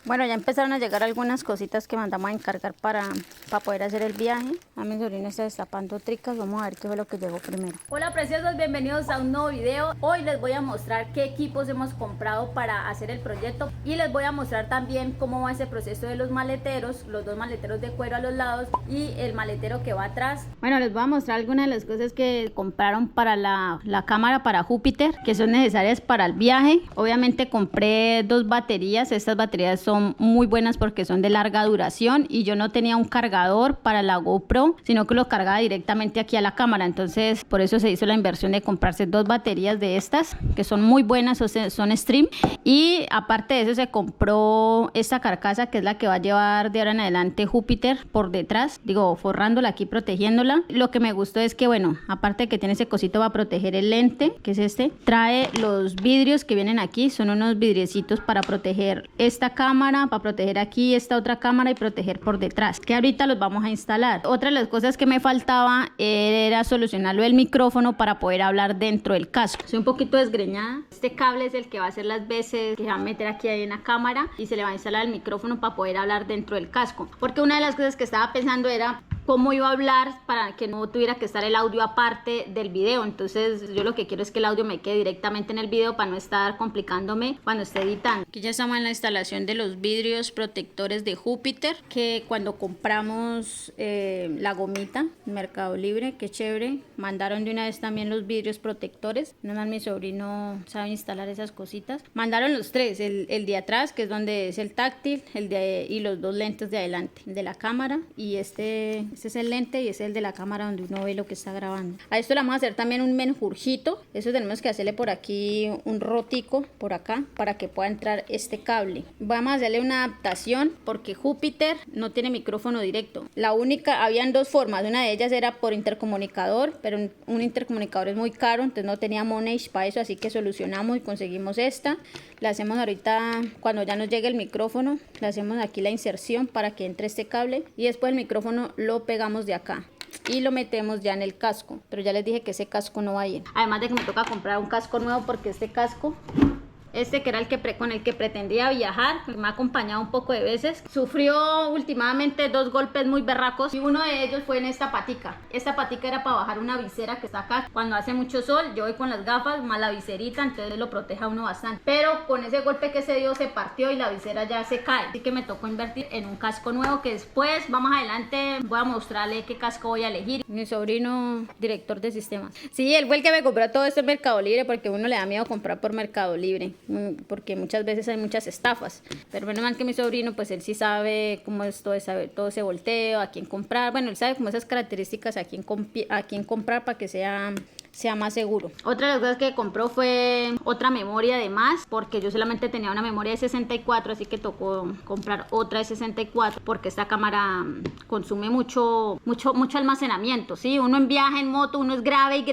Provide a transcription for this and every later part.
Bueno, ya empezaron a llegar algunas cositas que mandamos a encargar para poder hacer el viaje. A mi sobrina está destapando tricas. Vamos a ver qué fue lo que llegó primero. Hola preciosos, bienvenidos a un nuevo video. Hoy les voy a mostrar qué equipos hemos comprado para hacer el proyecto. Y les voy a mostrar también cómo va ese proceso de los maleteros. Los dos maleteros de cuero a los lados y el maletero que va atrás. Bueno, les voy a mostrar algunas de las cosas que compraron para la cámara para Júpiter, que son necesarias para el viaje. Obviamente compré dos baterías. Estas baterías son muy buenas porque son de larga duración y yo no tenía un cargador para la GoPro, sino que lo cargaba directamente aquí a la cámara. Entonces por eso se hizo la inversión de comprarse dos baterías de estas que son muy buenas, son Stream. Y aparte de eso se compró esta carcasa que es la que va a llevar de ahora en adelante Júpiter por detrás, digo, forrándola aquí, protegiéndola. Lo que me gustó es que, bueno, aparte de que tiene ese cosito para proteger el lente, que es este, trae los vidrios que vienen aquí, son unos vidriecitos para proteger esta cámara, para proteger aquí esta otra cámara y proteger por detrás, que ahorita los vamos a instalar. Otra de las cosas que me faltaba era solucionarlo del micrófono para poder hablar dentro del casco. Soy un poquito desgreñada. Este cable es el que va a hacer las veces que se va a meter aquí en la cámara y se le va a instalar el micrófono para poder hablar dentro del casco, porque una de las cosas que estaba pensando era cómo iba a hablar para que no tuviera que estar el audio aparte del video. Entonces yo lo que quiero es que el audio me quede directamente en el video para no estar complicándome cuando esté editando. Aquí ya estamos en la instalación de los vidrios protectores de Júpiter, que cuando compramos la gomita en Mercado Libre, qué chévere, mandaron de una vez también los vidrios protectores. Nada más mi sobrino sabe instalar esas cositas. Mandaron los tres, el de atrás, que es donde es el táctil, y los dos lentes de adelante, el de la cámara, y este es el lente y es el de la cámara donde uno ve lo que está grabando. A esto le vamos a hacer también un menjurjito. Eso tenemos que hacerle por aquí un rotico por acá para que pueda entrar este cable. Vamos a hacerle una adaptación porque Júpiter no tiene micrófono directo. Habían dos formas. Una de ellas era por intercomunicador, pero un intercomunicador es muy caro, entonces no tenía money para eso, así que solucionamos y conseguimos esta. La hacemos ahorita cuando ya nos llegue el micrófono. Le hacemos aquí la inserción para que entre este cable y después el micrófono lo pegamos de acá y lo metemos ya en el casco, pero ya les dije que ese casco no va a ir, además de que me toca comprar un casco nuevo porque este casco, que era con el que pretendía viajar, que me ha acompañado un poco de veces, sufrió últimamente dos golpes muy berracos y uno de ellos fue en esta patica. Esta patica era para bajar una visera que está acá. Cuando hace mucho sol, yo voy con las gafas más la viserita, entonces lo protege a uno bastante. Pero con ese golpe que se dio se partió y la visera ya se cae. Así que me tocó invertir en un casco nuevo que después, más adelante, voy a mostrarle qué casco voy a elegir. Mi sobrino, director de sistemas. Sí, él fue el que me compró todo esto en Mercado Libre porque uno le da miedo comprar por Mercado Libre, porque muchas veces hay muchas estafas, pero menos mal que mi sobrino, pues él sí sabe cómo es todo ese volteo, a quién comprar. Bueno, él sabe como esas características a quién comprar para que sea más seguro. Otra de las cosas que compró fue otra memoria de más, porque yo solamente tenía una memoria de 64, así que tocó comprar otra de 64 porque esta cámara consume mucho almacenamiento, ¿sí? Uno en viaje en moto, uno es grave.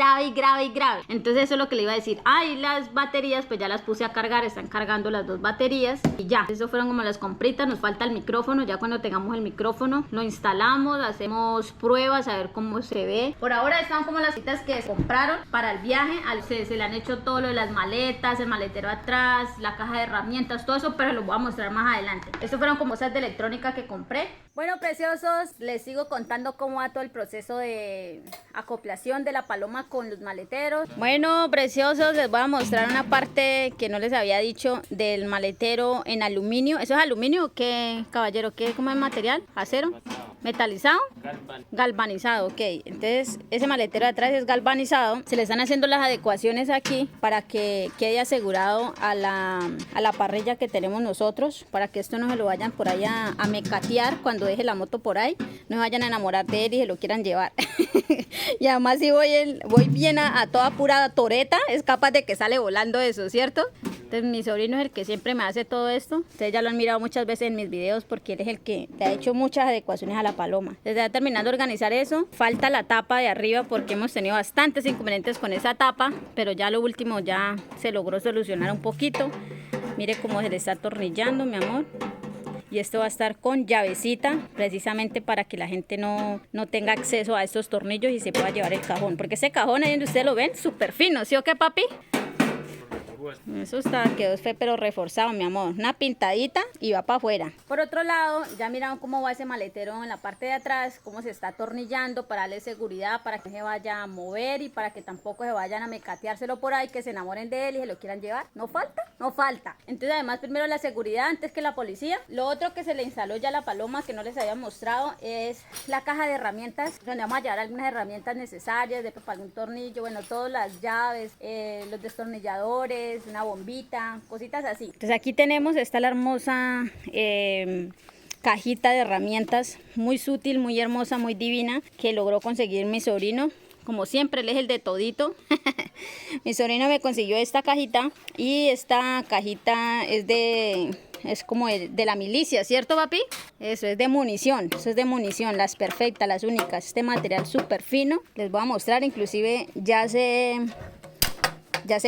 Entonces eso es lo que le iba a decir. Y las baterías pues ya las puse a cargar, están cargando las dos baterías y ya. Eso fueron como las compritas. Nos falta el micrófono. Ya cuando tengamos el micrófono lo instalamos, hacemos pruebas a ver cómo se ve. Por ahora están como las citas que se compraron para el viaje. Se le han hecho todo lo de las maletas, el maletero atrás, la caja de herramientas, todo eso, pero lo voy a mostrar más adelante. Estos fueron como cosas de electrónica que compré. Bueno, preciosos, les sigo contando cómo va todo el proceso de acoplación de la Paloma con los maleteros. Bueno, preciosos, les voy a mostrar una parte que no les había dicho del maletero en aluminio. ¿Eso es aluminio o qué, caballero? ¿Cómo es material? ¿Acero? ¿Metalizado? Galvanizado, ok. Entonces ese maletero de atrás es galvanizado. Se le están haciendo las adecuaciones aquí para que quede asegurado a la parrilla que tenemos nosotros, para que esto no se lo vayan por ahí a mecatear cuando deje la moto por ahí, no se vayan a enamorar de él y se lo quieran llevar. Y además si voy bien a toda pura toreta, es capaz de que sale volando eso, ¿cierto? Entonces mi sobrino es el que siempre me hace todo esto. Ustedes ya lo han mirado muchas veces en mis videos porque él es el que le ha hecho muchas adecuaciones a la Paloma. Desde ya terminando de organizar eso, falta la tapa de arriba porque hemos tenido bastantes inconvenientes con esa tapa, pero ya lo último ya se logró solucionar un poquito. Mire cómo se le está atornillando, mi amor. Y esto va a estar con llavecita, precisamente para que la gente no tenga acceso a estos tornillos y se pueda llevar el cajón. Porque ese cajón ahí donde ustedes lo ven, súper fino, ¿sí o qué, papi? Eso quedó fue pero reforzado, mi amor. Una pintadita y va para afuera. Por otro lado, ya miraron cómo va ese maletero en la parte de atrás, cómo se está atornillando para darle seguridad, para que no se vaya a mover y para que tampoco se vayan a mecateárselo por ahí, que se enamoren de él y se lo quieran llevar. No falta, no falta. Entonces además primero la seguridad antes que la policía. Lo otro que se le instaló ya a la Paloma, que no les había mostrado, es la caja de herramientas, donde vamos a llevar algunas herramientas necesarias, de para algún tornillo, bueno, todas las llaves, los destornilladores, una bombita, cositas así. Entonces aquí tenemos, está la hermosa cajita de herramientas, muy sutil, muy hermosa, muy divina, que logró conseguir mi sobrino. Como siempre, él es el de todito. Mi sobrino me consiguió esta cajita, y esta cajita es como de la milicia, ¿cierto, papi? Eso es de munición, las perfectas, las únicas. Este material súper fino, les voy a mostrar, inclusive ya se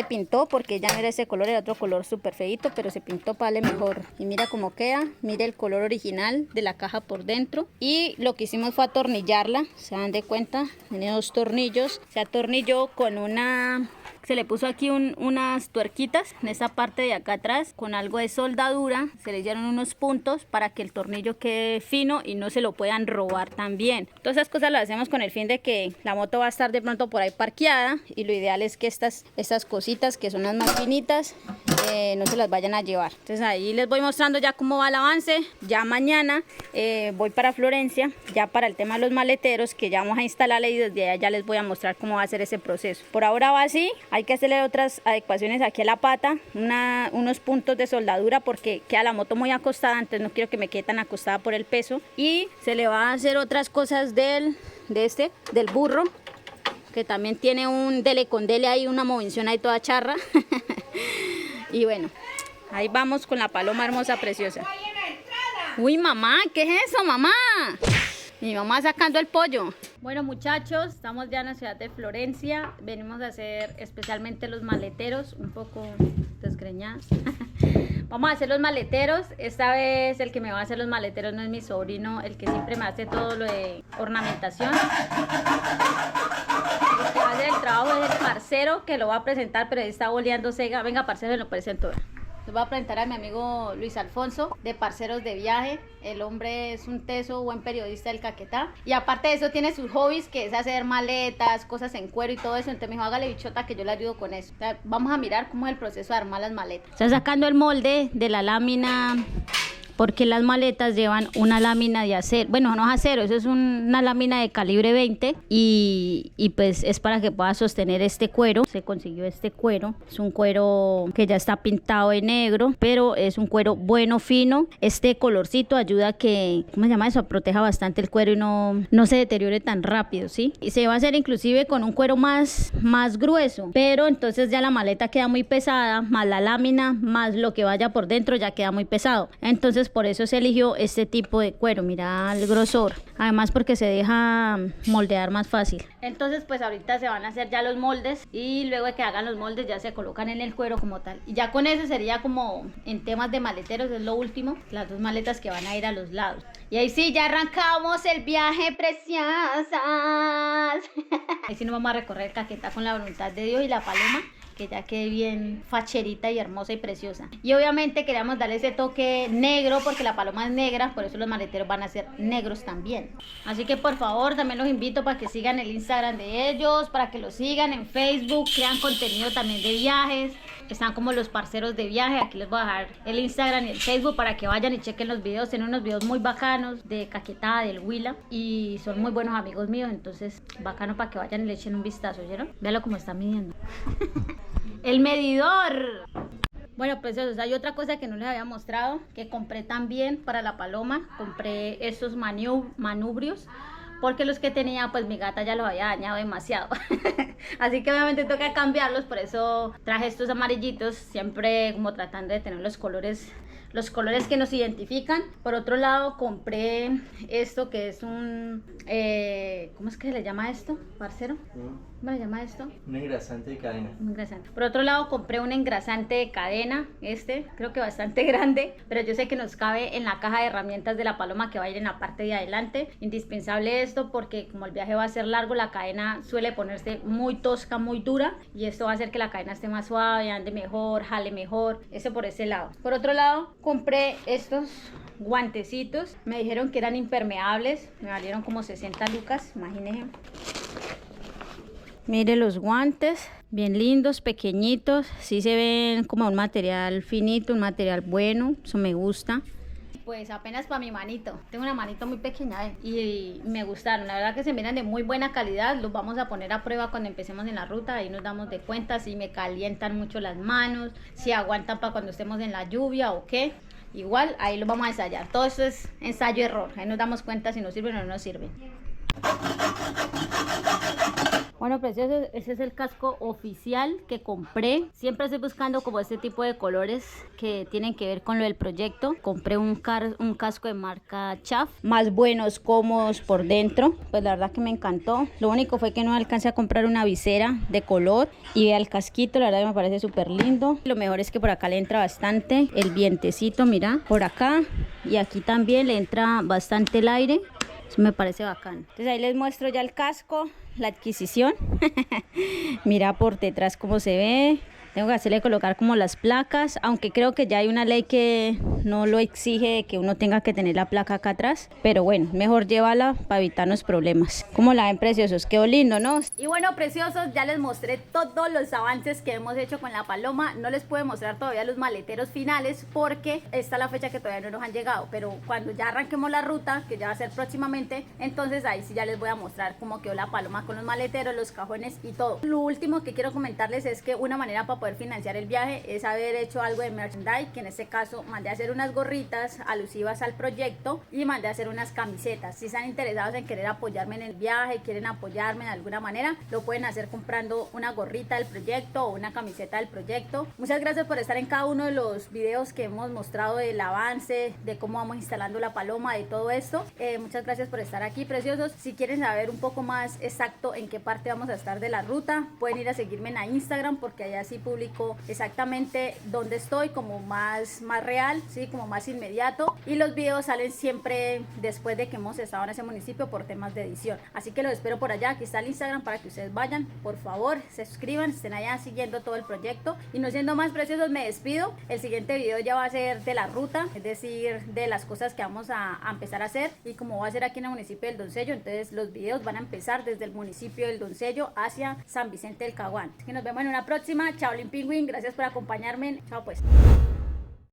pintó, porque ya no era ese color, era otro color súper feito, pero se pintó para darle mejor. Y mira cómo queda, mira el color original de la caja por dentro. Y lo que hicimos fue atornillarla, se dan de cuenta, tiene 2 tornillos, se atornilló con se le puso aquí unas tuerquitas en esta parte de acá atrás, con algo de soldadura, se le dieron unos puntos para que el tornillo quede fino y no se lo puedan robar también. Todas esas cosas las hacemos con el fin de que la moto va a estar de pronto por ahí parqueada, y lo ideal es que estas cositas, que son las más finitas, no se las vayan a llevar. Entonces ahí les voy mostrando ya cómo va el avance. Ya mañana voy para Florencia, ya para el tema de los maleteros, que ya vamos a instalarle, y desde allá ya les voy a mostrar cómo va a ser ese proceso. Por ahora va así. Hay que hacerle otras adecuaciones aquí a la pata, unos puntos de soldadura, porque queda la moto muy acostada, entonces no quiero que me quede tan acostada por el peso. Y se le va a hacer otras cosas del burro, que también tiene un dele con dele ahí, una movención ahí toda charra. Y bueno, ahí vamos con la Paloma hermosa, preciosa. Uy, mamá, ¿qué es eso, mamá? Mi mamá sacando el pollo. Bueno, muchachos, estamos ya en la ciudad de Florencia. Venimos a hacer especialmente los maleteros, un poco desgreñados. Vamos a hacer los maleteros. Esta vez el que me va a hacer los maleteros no es mi sobrino, el que siempre me hace todo lo de ornamentación. El que va a hacer el trabajo es el parcero, que lo va a presentar, pero ahí está boleando cega. Venga, parcero, lo presento. Les voy a presentar a mi amigo Luis Alfonso, de Parceros de Viaje. El hombre es un teso, buen periodista del Caquetá. Y aparte de eso tiene sus hobbies, que es hacer maletas, cosas en cuero y todo eso. Entonces me dijo, hágale bichota que yo le ayudo con eso. O sea, vamos a mirar cómo es el proceso de armar las maletas. Está sacando el molde de la lámina, porque las maletas llevan una lámina de acero. Bueno, no es acero, eso es una lámina de calibre 20, y pues es para que pueda sostener este cuero. Se consiguió este cuero, es un cuero que ya está pintado de negro, pero es un cuero bueno, fino. Este colorcito ayuda a que, ¿cómo se llama eso? Proteja bastante el cuero y no se deteriore tan rápido, ¿sí? Y se va a hacer inclusive con un cuero más grueso, pero entonces ya la maleta queda muy pesada, más la lámina, más lo que vaya por dentro, ya queda muy pesado. Entonces por eso se eligió este tipo de cuero. Mira el grosor, además porque se deja moldear más fácil. Entonces pues ahorita se van a hacer ya los moldes, y luego de que hagan los moldes ya se colocan en el cuero como tal, y ya con eso sería como en temas de maleteros, es lo último, las 2 maletas que van a ir a los lados. Y ahí sí, ya arrancamos el viaje, preciosas. Ahí sí nos vamos a recorrer el Caquetá con la voluntad de Dios y la Paloma, que ya quede bien facherita y hermosa y preciosa. Y obviamente queríamos darle ese toque negro, porque la Paloma es negra, por eso los maleteros van a ser negros también. Así que por favor, también los invito para que sigan el Instagram de ellos, para que los sigan en Facebook, crean contenido también de viajes. Están como los Parceros de Viaje. Aquí les voy a dejar el Instagram y el Facebook para que vayan y chequen los videos. Tienen unos videos muy bacanos de Caquetá, del Huila, y son muy buenos amigos míos, entonces bacano para que vayan y le echen un vistazo, ¿oyeron? Véanlo como está midiendo. ¡El medidor! Bueno, preciosos, hay otra cosa que no les había mostrado, que compré también para la Paloma. Compré estos manubrios, porque los que tenía, pues mi gata ya los había dañado demasiado. Así que obviamente toca cambiarlos, por eso traje estos amarillitos, siempre como tratando de tener los colores los colores que nos identifican. Por otro lado, compré esto que es un... ¿cómo es que se le llama esto, parcero? ¿Cómo le llama esto? Un engrasante de cadena. Un engrasante. Por otro lado, compré un engrasante de cadena, creo que bastante grande, pero yo sé que nos cabe en la caja de herramientas de la Paloma que va a ir en la parte de adelante. Indispensable esto porque como el viaje va a ser largo, la cadena suele ponerse muy tosca, muy dura, y esto va a hacer que la cadena esté más suave, ande mejor, jale mejor. Eso por ese lado. Por otro lado, compré estos guantecitos, me dijeron que eran impermeables, me valieron como 60 lucas, imagínense. Mire los guantes, bien lindos, pequeñitos, sí se ven como un material finito, un material bueno, eso me gusta. Pues apenas para mi manito, tengo una manito muy pequeña y me gustaron, la verdad que se miran de muy buena calidad. Los vamos a poner a prueba cuando empecemos en la ruta, ahí nos damos de cuenta si me calientan mucho las manos, si aguantan para cuando estemos en la lluvia o qué. Igual ahí lo vamos a ensayar, todo esto es ensayo-error, ahí nos damos cuenta si nos sirven o no nos sirven. Bueno, preciosos, ese es el casco oficial que compré. Siempre estoy buscando como este tipo de colores que tienen que ver con lo del proyecto. Compré un casco de marca Chaff, más buenos, cómodos por dentro. Pues la verdad que me encantó. Lo único fue que no alcancé a comprar una visera de color. Y vea el casquito, la verdad que me parece súper lindo. Lo mejor es que por acá le entra bastante el vientecito, mira, por acá. Y aquí también le entra bastante el aire. Eso me parece bacán. Entonces ahí les muestro ya el casco, la adquisición. Mira por detrás cómo se ve. Tengo que hacerle colocar como las placas, aunque creo que ya hay una ley que no lo exige, que uno tenga que tener la placa acá atrás. Pero bueno, mejor llévala para evitarnos problemas. ¿Cómo la ven, preciosos? Quedó lindo, ¿no? Y bueno, preciosos, ya les mostré todos los avances que hemos hecho con la Paloma. No les puedo mostrar todavía los maleteros finales porque esta es la fecha que todavía no nos han llegado. Pero cuando ya arranquemos la ruta, que ya va a ser próximamente, entonces ahí sí ya les voy a mostrar cómo quedó la Paloma con los maleteros, los cajones y todo. Lo último que quiero comentarles es que una manera para poder financiar el viaje es haber hecho algo de merchandise, que en este caso mandé a hacer unas gorritas alusivas al proyecto y mandé a hacer unas camisetas. Si están interesados en querer apoyarme en el viaje, quieren apoyarme de alguna manera, lo pueden hacer comprando una gorrita del proyecto o una camiseta del proyecto. Muchas gracias por estar en cada uno de los videos que hemos mostrado del avance, de cómo vamos instalando la Paloma, de todo esto. Muchas gracias por estar aquí, preciosos. Si quieren saber un poco más exacto en qué parte vamos a estar de la ruta, pueden ir a seguirme en Instagram porque allá sí publico exactamente dónde estoy, como más real, ¿sí? Como más inmediato, y los videos salen siempre después de que hemos estado en ese municipio por temas de edición. Así que los espero por allá. Aquí está el Instagram para que ustedes vayan, por favor, se suscriban, estén allá siguiendo todo el proyecto. Y no siendo más, preciosos, me despido. El siguiente video ya va a ser de la ruta, es decir, de las cosas que vamos a empezar a hacer, y como va a ser aquí en el municipio del Doncello, entonces los videos van a empezar desde el municipio del Doncello hacia San Vicente del Caguán. Así que nos vemos en una próxima. Chao, Pingüín, gracias por acompañarme. Chao pues.